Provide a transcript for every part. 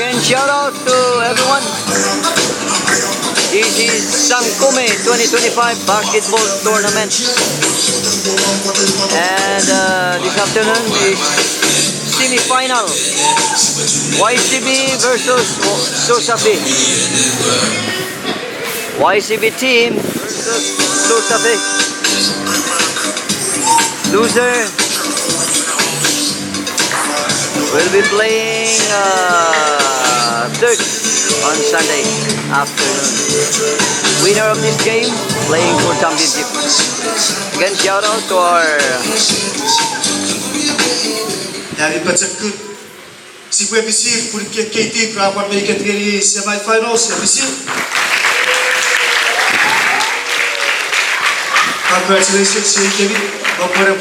Again, shout out to everyone. This is Sangkumi 2025 basketball tournament. And this afternoon is semi-final. YCB versus Sosafi. YCB team versus Sosafi. Loser will be playing third on Sunday afternoon. Winner of this game playing for championship. Again, shout out to our si gue bisi porque KT prawan make it very semi-finals bisi. Congratulations si Kevin, bapure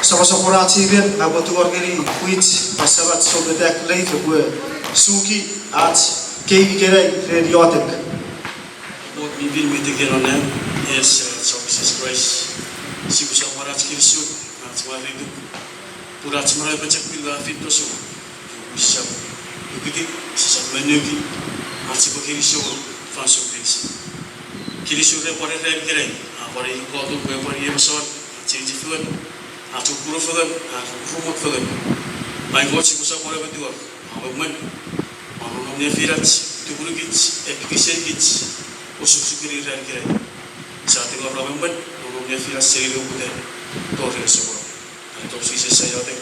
sama-sama raci biar aku tu organi quiz pasabat sobre tak live gue suki at KV kerai radiotek. What we will meet again on them is services price. Si bisa raci kisu, raci mari itu. Pura cemara baca pilih fit dosu. Bisa begitu sisa menu ki masih pakai isu transfer kisi kiri sudah pada time kira pada itu kau tu pada yang besar cici film atau kuru film atau rumah film baik kau sih besar pada betul apa pun orang namanya Firat tu kuru kits application kits usuk sukiri kira saat itu orang pun orang namanya Firat seri udah tuh dia semua itu sih saya ada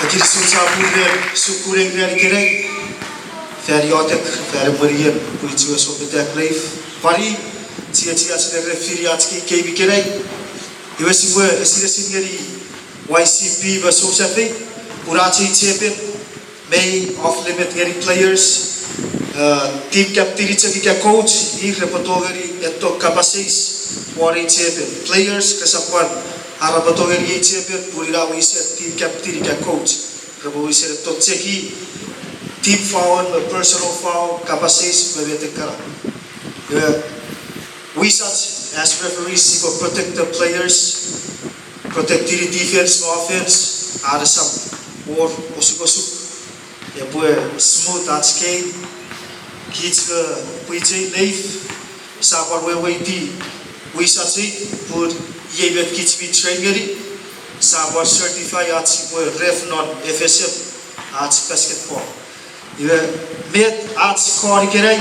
Aqui são sabuder sukureng dari kerai feriotek ferberian puitu sobre tak live pari cia-cia se referiat ki KV kerai iwesi gue esira singeri YCB basosafe urachi champion may off limit ngeri players team captain ki coach i repotogeri eto capacis wari champion players kasapan Arabatoger champion purira wise team captain ka coach rabo wise to cheki team foul personal foul capacis bebete kara we such as referees to protect the players protect the defense offense are some or osukosu ya pue smooth at skate kids puiche life sapar we we such put Yebet kids be trained Sabar certified at ref non FSM at basketball. You met at score kerai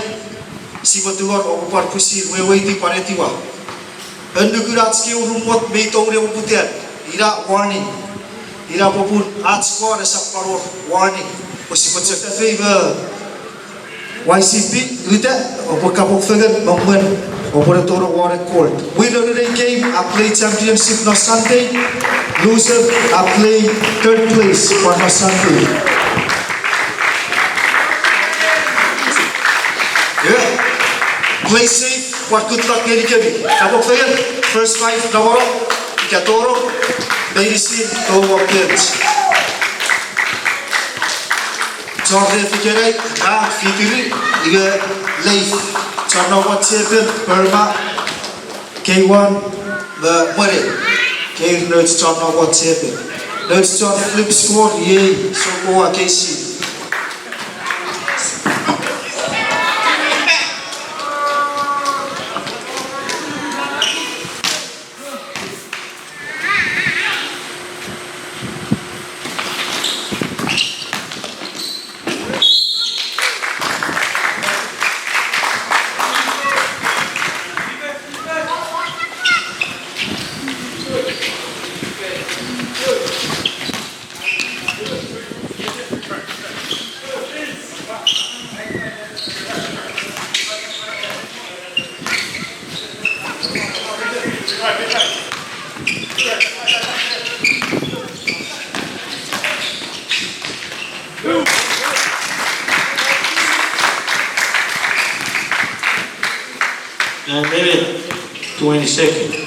Sibotuor or Parpusi way the Panetiwa. Undukuratski rumot made over Putian. Ira warning. Ira Popun at score as a power warning. Was he put a favor YCP with that or Kapok Fagan moment. Operator Warren Court. Winner of the game, I play championship on Sunday. Loser, I play third place for on Sunday. Yeah. Play safe. What good luck ngeri kami. Kapok fair. First five Nawaro, Ikatoro, Medicine, Towo Kids. Jordan Fikerai, Ba Fitiri, Iga Leif. Chanawa champion Burma K1 the Murray K Nerds Chanawa champion Nerds Chan flip score yay so go KC And maybe 20 seconds.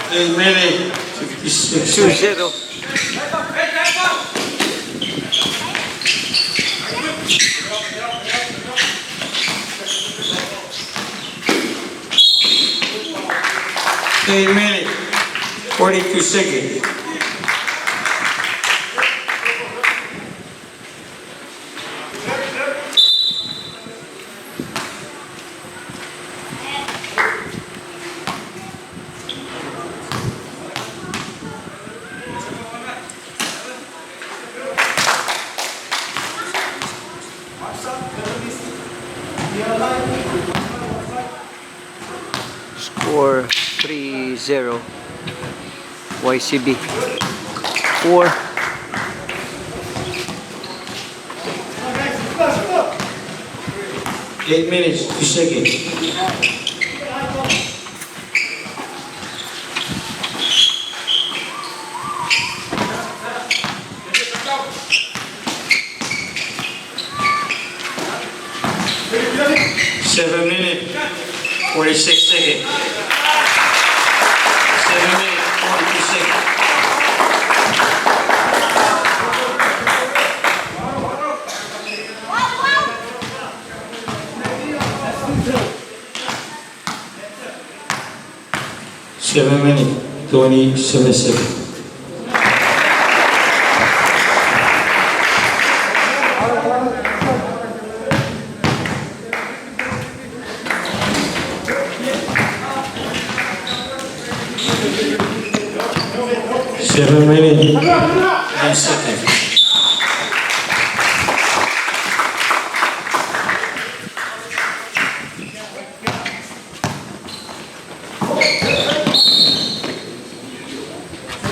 8 minutes, 56 2-0. seconds. 8 minutes, 42 seconds. Score 3-0. YCB. 4. 8 minutes, 2 seconds. 7 minutes, 46 seconds. 7 minutes, 42 seconds. Seven minutes, 27 seconds. Seven minutes, 9 seconds.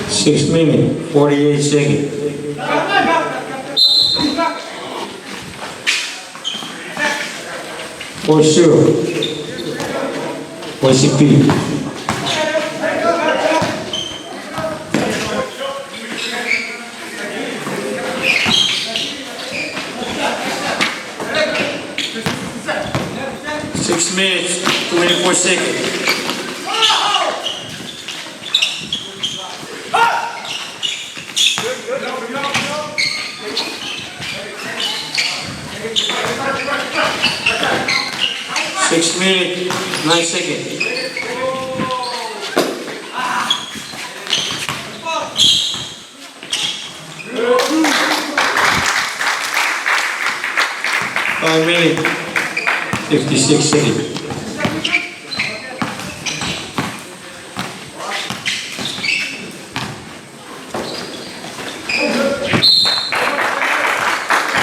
Six minutes, 48 seconds. 4-0. YCB. Six minutes, 24 seconds. Six minutes, 9 seconds. Five minutes, 56 seconds.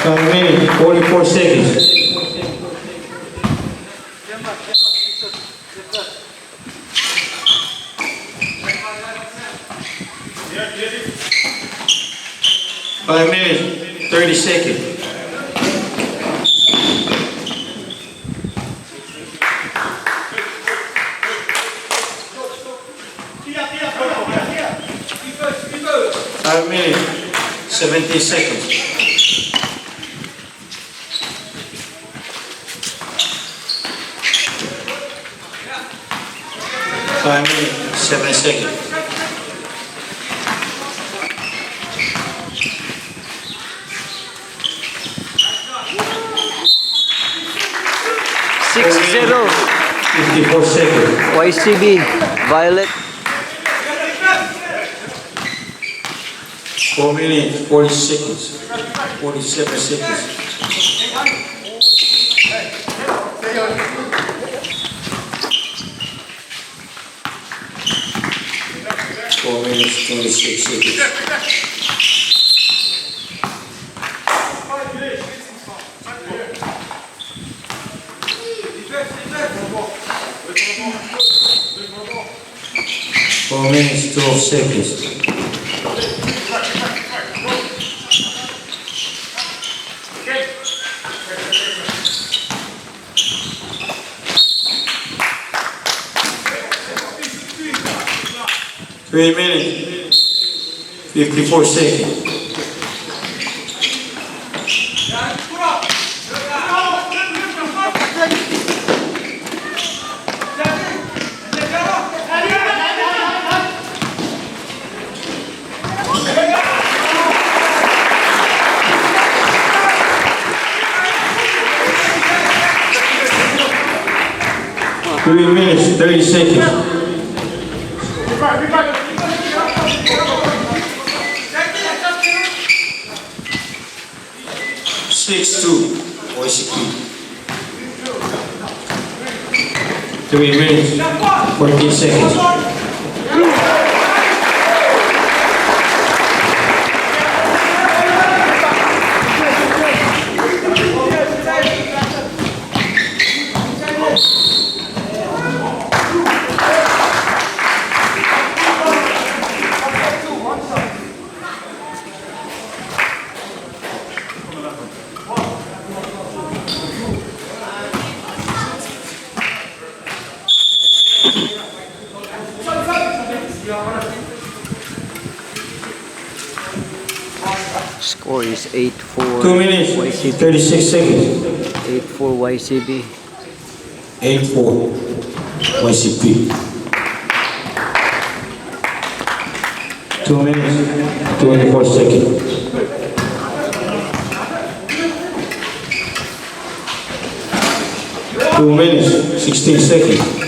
Five minutes, 44 seconds. Five minutes, 30 seconds. Five minutes, 17 seconds. Five minutes, 7 seconds. Six zero. 54 seconds. YCB. Violet. 4 minutes, 40 seconds. 47 seconds. 4 minutes, 26 seconds. Four minutes, 12 seconds. Three minutes, 54 seconds. 3 minutes, 30 seconds. 6-2, YCB. 3 minutes, 14 seconds. Score is 8-4 2 minutes, YCB. 36 seconds. 8-4 YCB. 8-4, YCP. 2 minutes, 24 seconds. 2 minutes, 16 seconds.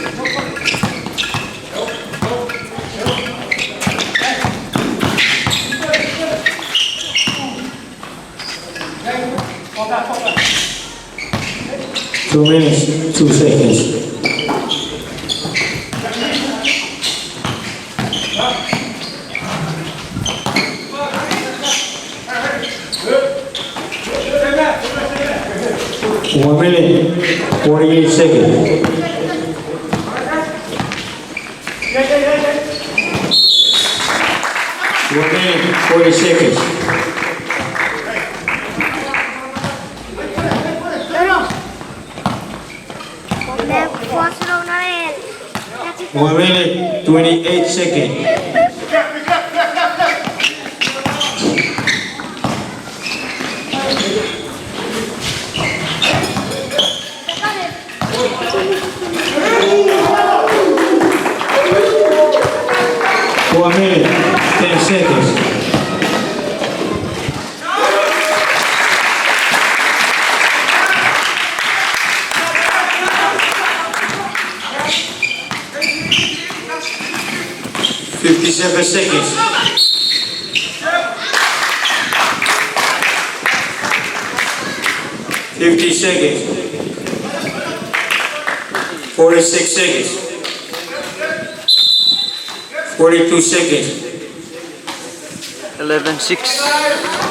2 minutes, 2 seconds. 1 minute, 48 seconds. 1 minute, 40 seconds. One minute, 28 seconds. 1 minute, 10 seconds. 57 seconds. 50 seconds. 46 seconds. 42 seconds. 11-6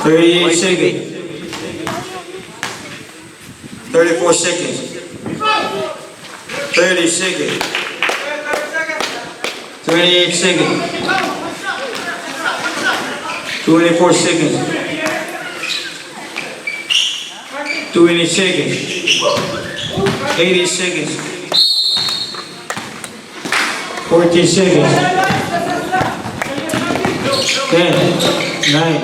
38 YCB. seconds. 34 seconds. 30 seconds. 28 seconds. 24 seconds. 20 seconds. 80 seconds. 40 seconds. 10, 9,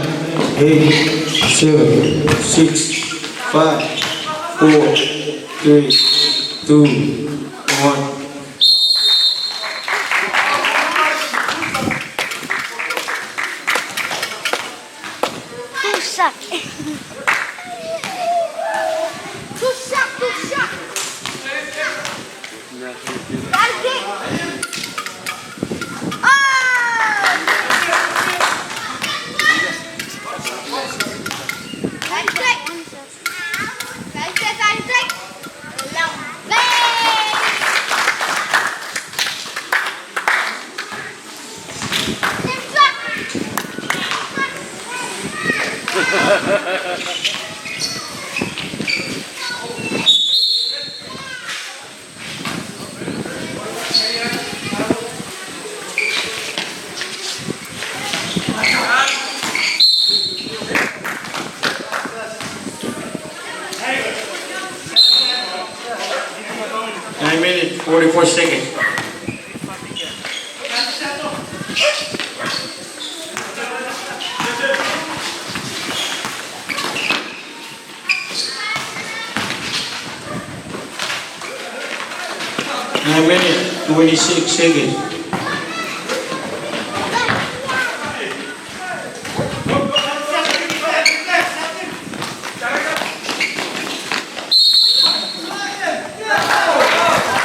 8, 7, 6, 5, 4, 3, 2, 1. Nine minutes, 44 seconds. 9 minutes, 26 seconds.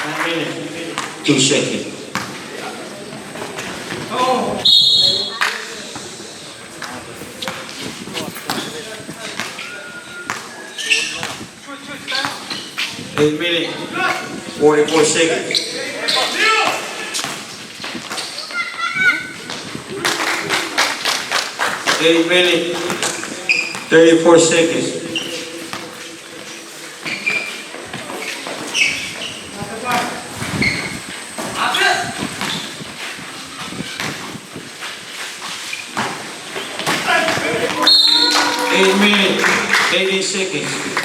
9 minutes. 2 seconds. Eight minutes, 44 seconds. 8 minutes, 34 seconds. 8 minutes, 18 seconds.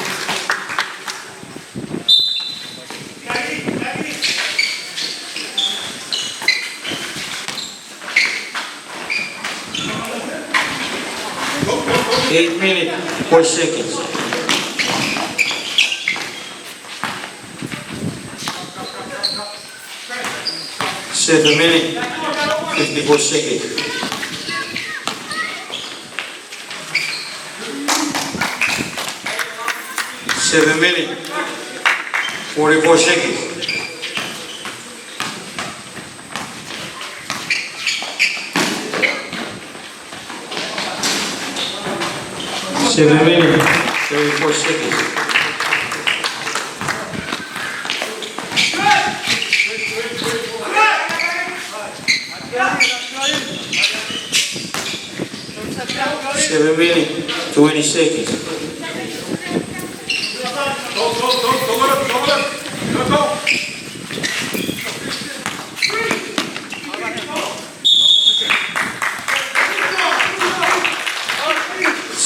8 minutes, 4 seconds. 7 minutes, 54 seconds. 7 minutes, 44 seconds. 7 minutes, 34 seconds. 7 minutes, 20 seconds.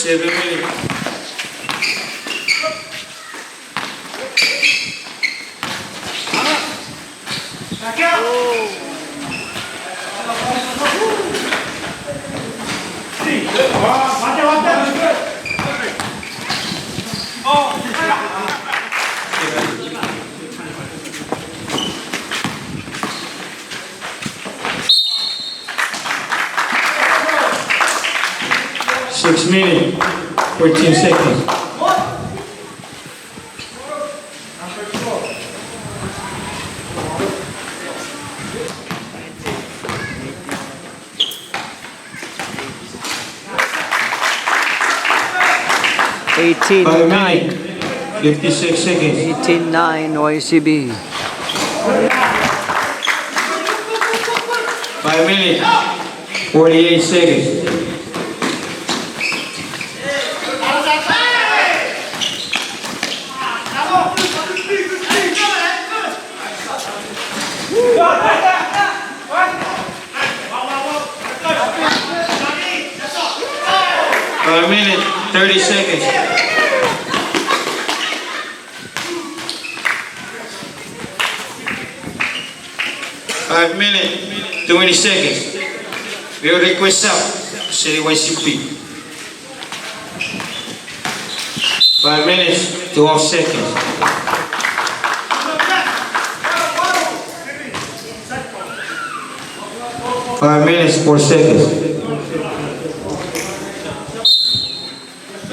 7 minutes. 6 minutes, 14 seconds. 5 18-9. minutes, 56 seconds. 18-9 YCB. 5 minutes, 48 seconds. 5 minutes, 30 seconds. 5 minutes, 20 seconds. Your request up, City YCP. 5 minutes, 12 seconds. 5 minutes, 4 seconds.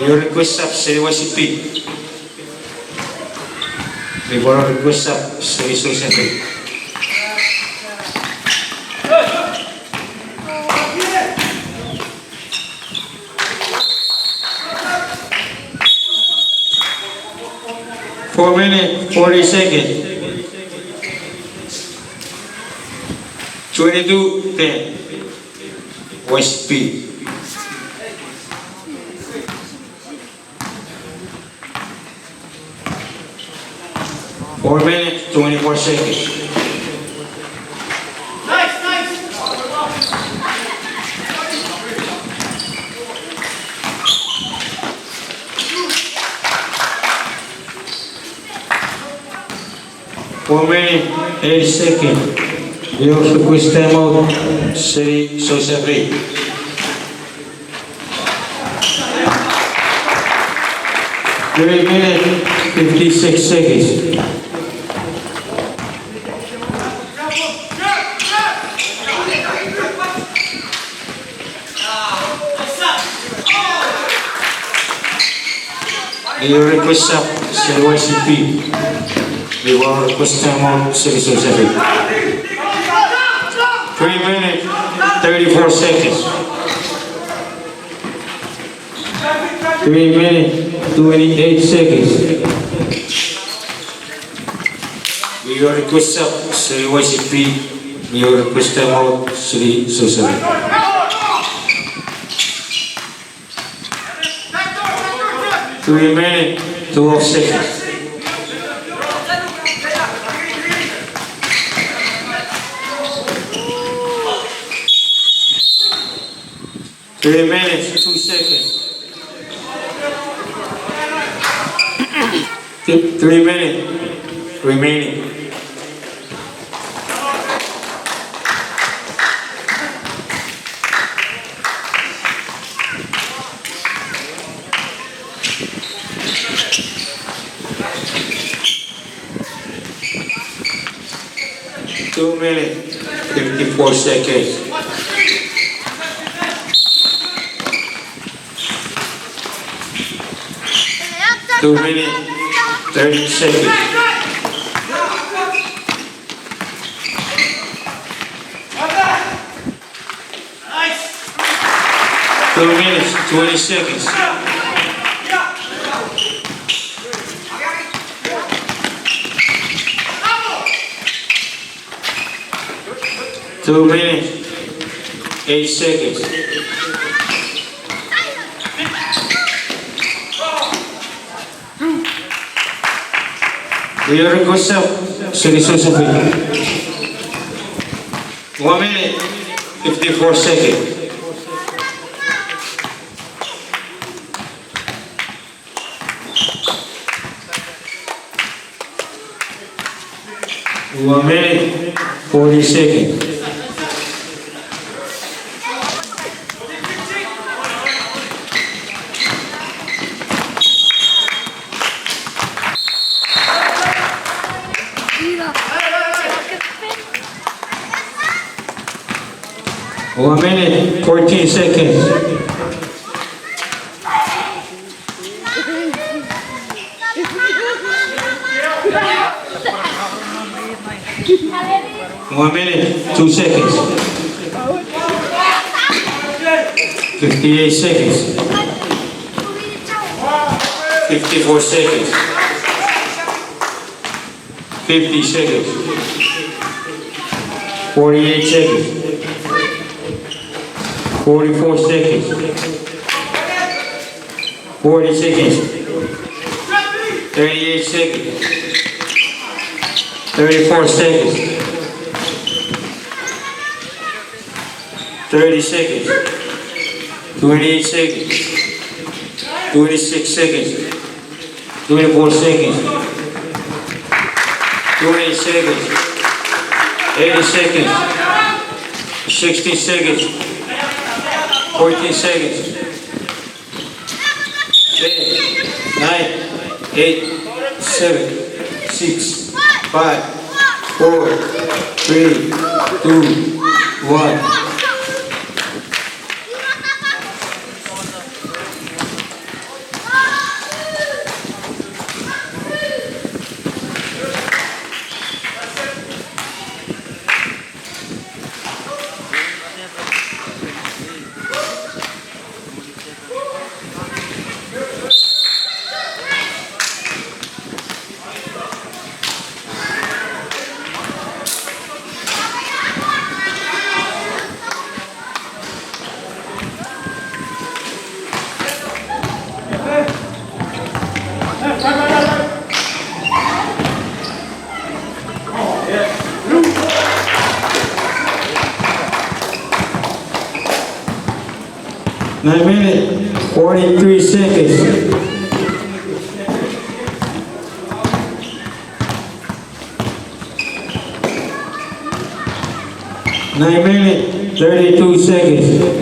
Your request up, City YCP. Before request up, City Society. Four minutes, 40 seconds. 22-10. YCP. 4 minutes, 24 seconds. Four minutes, 80 seconds. You also quiz time out, City Society. 3 minutes, 56 seconds. You request up, City YCP. We will request timeout, City Society. 3 minutes, 34 seconds. 3 minutes, 28 seconds. We will request up, City YCB. We will request timeout, City Society. 3 minutes, 12 seconds. 3 minutes, 2 seconds. 3 minutes remaining. 2 minutes, 54 seconds. 2 minutes, 30 seconds. 2 minutes, 20 seconds. 2 minutes, 8 seconds. We are request up, City Society. 1 minute, 54 seconds. 1 minute, 40 seconds. 1 minute, 14 seconds. 1 minute, 2 seconds. 58 seconds. 54 seconds. 50 seconds. 48 seconds. 44 seconds. 40 seconds. 38 seconds. 34 seconds. 30 seconds. 28 seconds. 26 seconds. 24 seconds. 28 seconds. 80 seconds. 60 seconds. 14 seconds. 10, 9, 8, 7, 6, 5, 4, 3, 2, 1. Nine minutes, 43 seconds. 9 minutes, 32 seconds.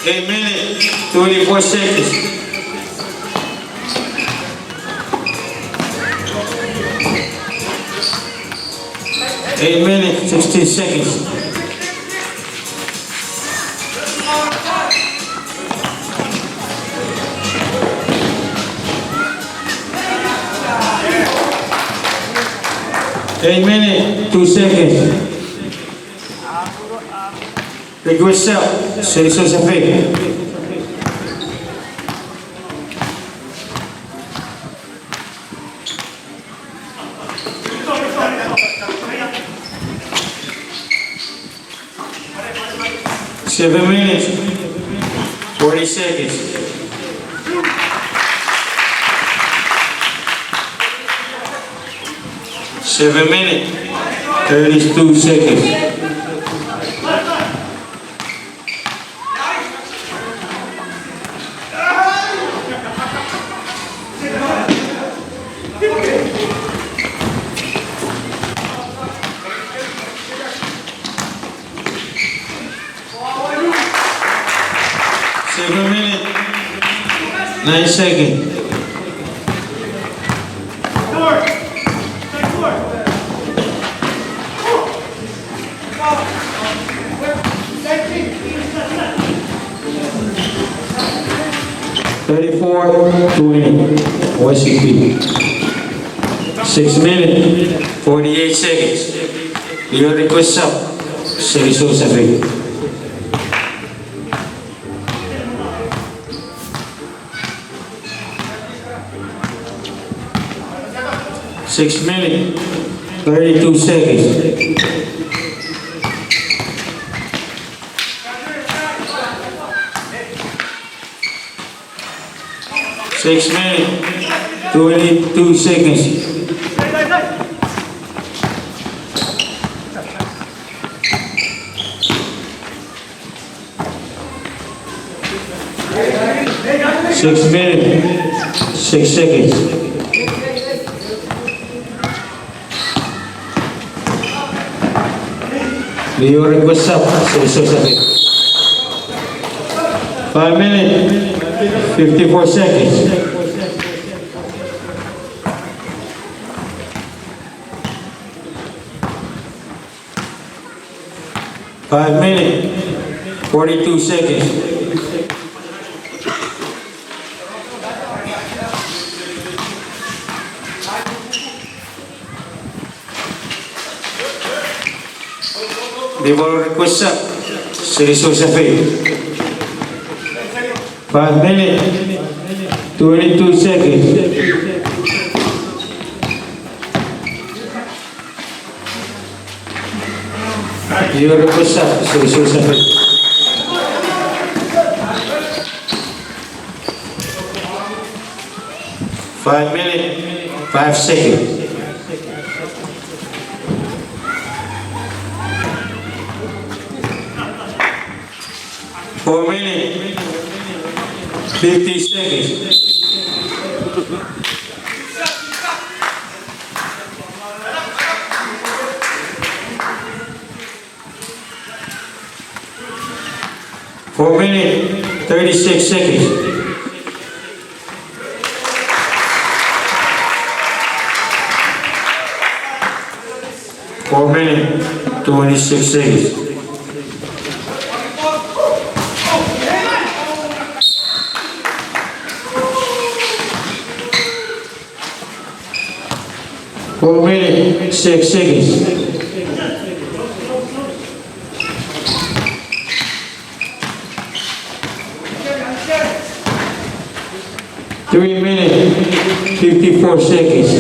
8 minutes, 24 seconds. 8 minutes, 16 seconds. 8 minutes, 2 seconds. Request out, seleção já feita. Seven minutes, 40 seconds. 7 minutes, 32 seconds. 7 minutes, 9 seconds. 34-20, YCB. 6 minutes, 48 seconds. Your request up, seleção já feita. 6 minutes, 32 seconds. 6 minutes, 22 seconds. 6 minutes, 6 seconds. Your request up, seleção já feita. 5 minutes, 54 seconds. 5 minutes, 42 seconds. 'Request up, seleção já feita. 5 minutes, 22 seconds. 'Request up, seleção já feita. 5 minutes, 5 seconds. 4 minutes, 50 seconds. 4 minutes, 36 seconds. 4 minutes, 26 seconds. 4 minutes, 6 seconds. 3 minutes, 54 seconds.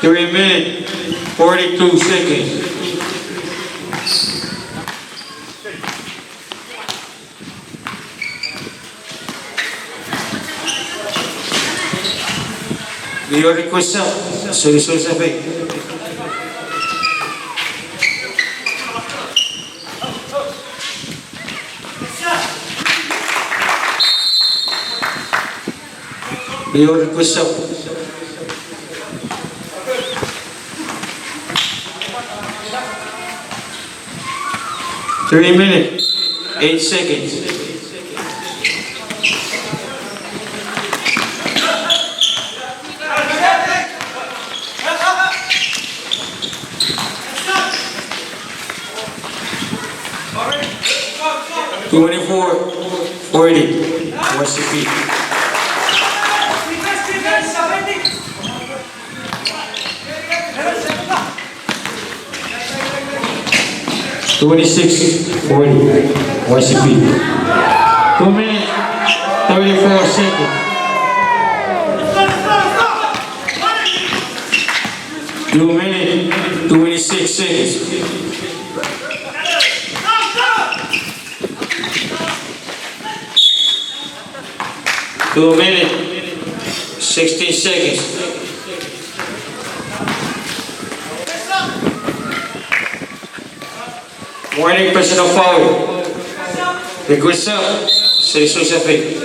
3 minutes, 42 seconds. Your request up, seleção já feita. Your request up. 3 minutes, 8 seconds. Twenty-four, 40, YCP. Twenty-six, 40, YCP. 2 minutes, 34 seconds. 2 minutes, 26 seconds. 2 minutes, 16 seconds. Warning, personal foul. Request up. Say so Safi.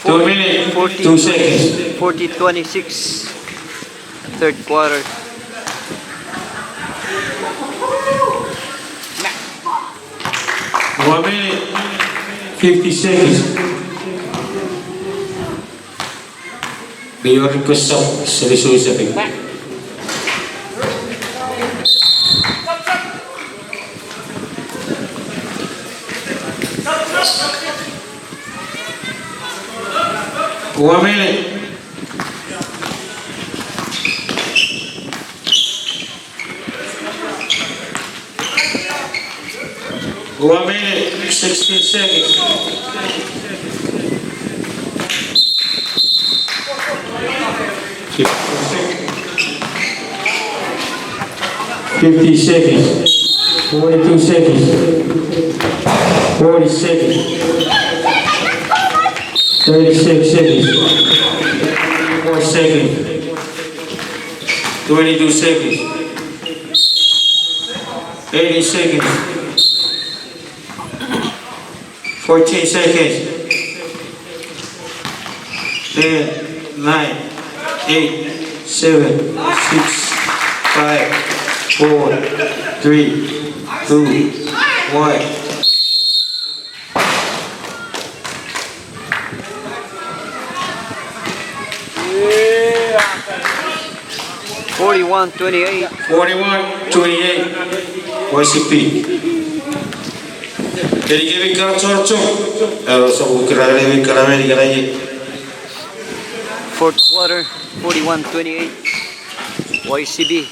2 minutes, 2 seconds. 40-26. Third quarter. One minute, 50 seconds. Mayor request up. Say so Safi. One minute. One minute, 16 seconds. 50 seconds. 42 seconds. 40 seconds. 36 seconds. 4 seconds. 22 seconds. 80 seconds. 14 seconds. 10, 9, 8, 7, 6, 5, 4, 3, 2, 1. 41-28. 41-28. YCP. Jadi kami kerja corco. Sabu kerja kami kerja kami kerja. Fourth quarter. 41-28. YCB.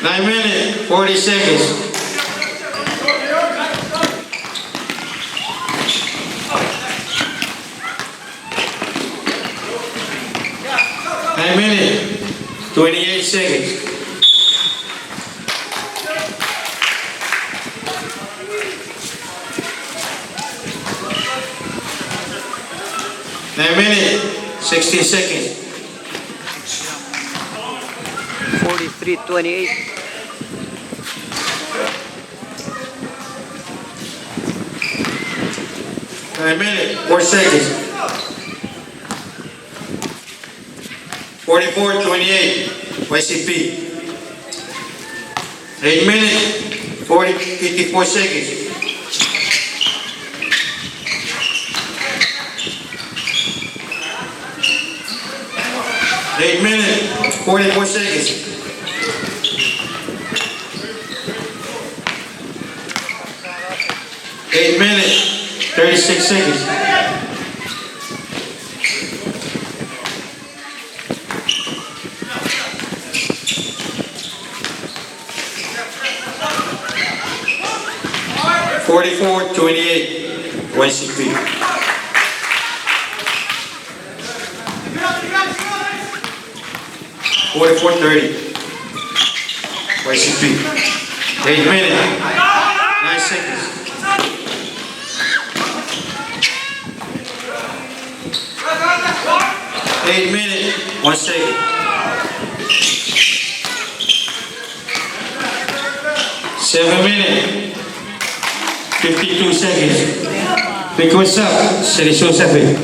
Nine minutes, 40 seconds. Nine minutes, 28 seconds. Nine minutes, 16 seconds. 43-28. Nine minutes, 4 seconds. 44-28, YCP. 8 minutes, 54 seconds. 8 minutes, 44 seconds. 8 minutes, 36 seconds. 44-28, YCP. 44-30, YCP. 8 minutes, 9 seconds. 8 minutes, 1 second. 7 minutes, 52 seconds. Big what's up, City Show 7.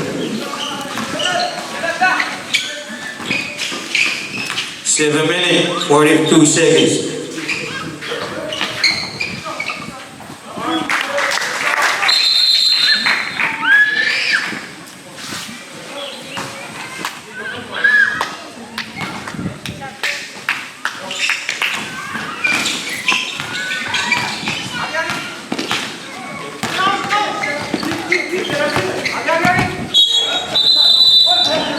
7 minutes, 42 seconds.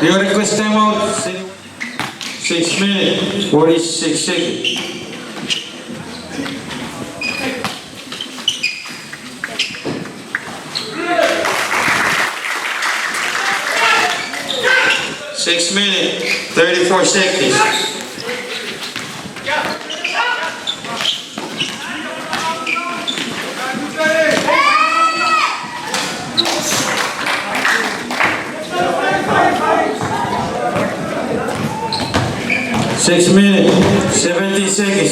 Your request timeout, 6 minutes, 46 seconds. 6 minutes, 34 seconds. 6 minutes, 17 seconds.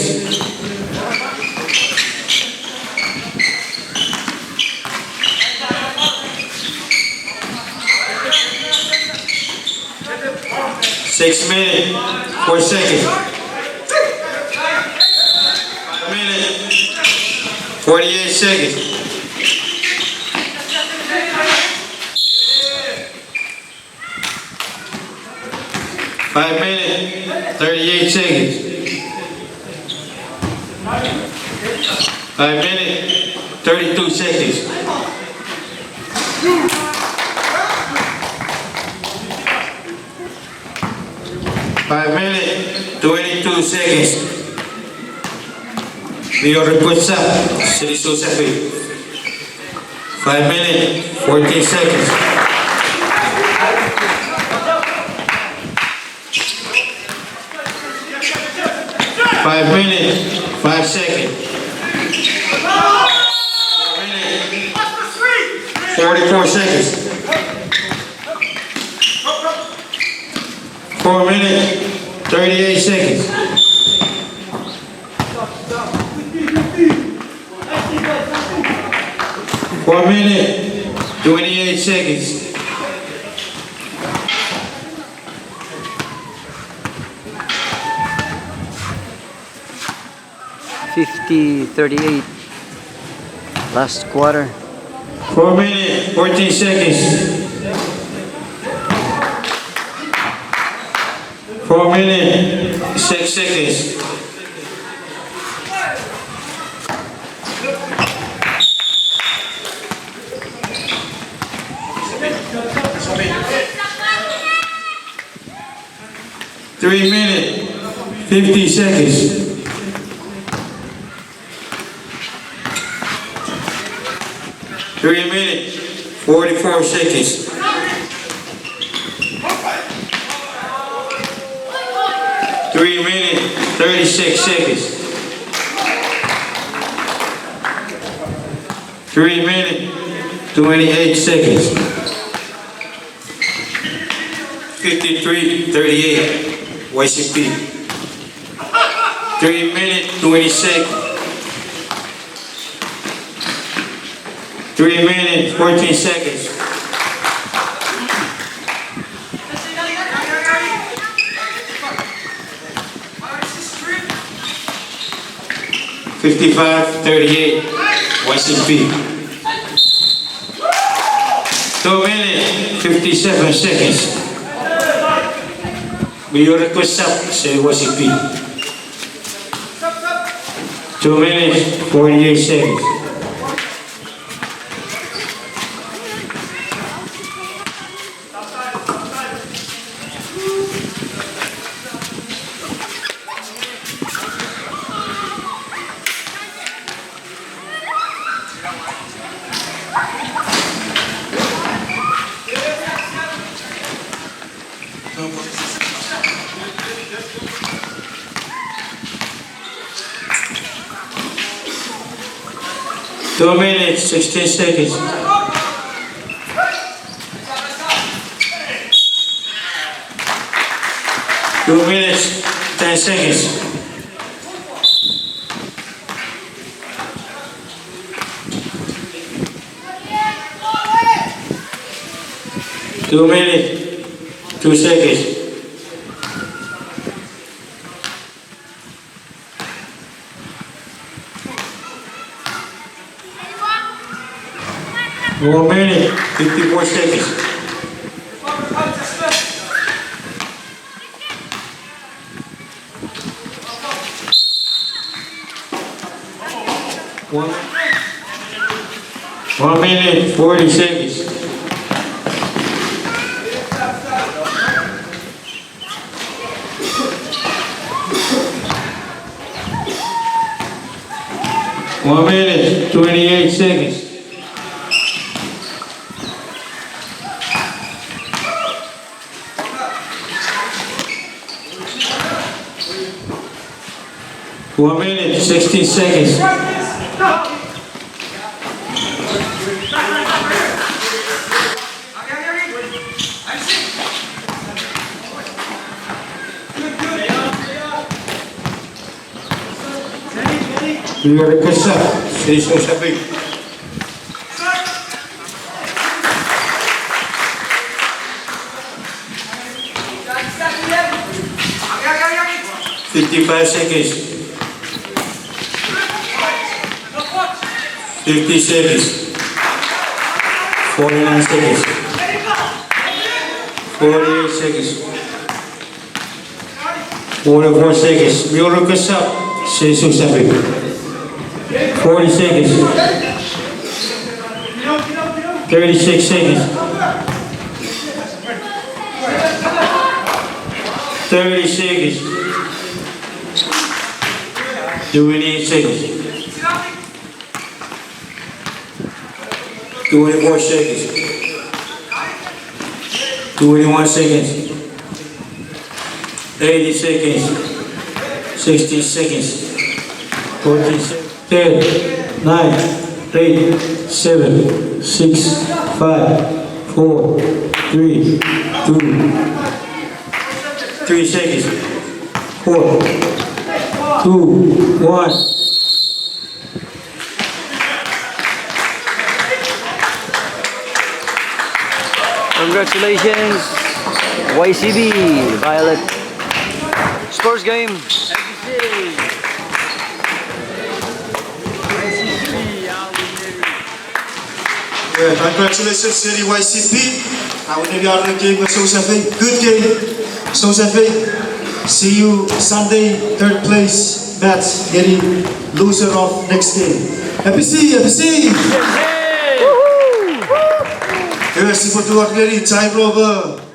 6 minutes, 4 seconds. 5 minutes, 48 seconds. 5 minutes, 38 seconds. 5 minutes, 32 seconds. 5 minutes, 22 seconds. Video request up, City Susafi. 5 minutes, 14 seconds. 5 minutes, 5 seconds. 4 minutes, 44 seconds. 4 minutes, 38 seconds. 4 minutes, 28 seconds. 50-38. Last quarter. 4 minutes, 14 seconds. 4 minutes, 6 seconds. 3 minutes, 50 seconds. 3 minutes, 44 seconds. 3 minutes, 36 seconds. 3 minutes, 28 seconds. 53-38, YCB. 3 minutes, 20 seconds. 3 minutes, 14 seconds. 55-38, YCB. 2 minutes, 57 seconds. Video request up, say YCB. 2 minutes, 48 seconds. Two minutes, 16 seconds. 2 minutes, 10 seconds. 2 minutes, 2 seconds. 1 minute, 54 seconds. One minute, 40 seconds. One minute, 28 seconds. One minute, 60 seconds. You are a good shot. Finish YCB. $55 seconds. 50 seconds. 49 seconds. 48 seconds. 44 seconds. Middle good up. Finish YCB. 40 seconds. 36 seconds. 30 seconds. 28 seconds. 24 seconds. 21 seconds. 80 seconds. 60 seconds. 14 seconds. 10, 9, 8, 7, 6, 5, 4, 3, 2, 3 seconds. 4, 2, 1. Congratulations, YCB, Violet. Sports game. Yeah, congratulations, Seri YCB. Now, we are the game with YCB. Good game, YCB. See you Sunday, third place match, getting loser of next game. FPC. Yes, for 2 time over.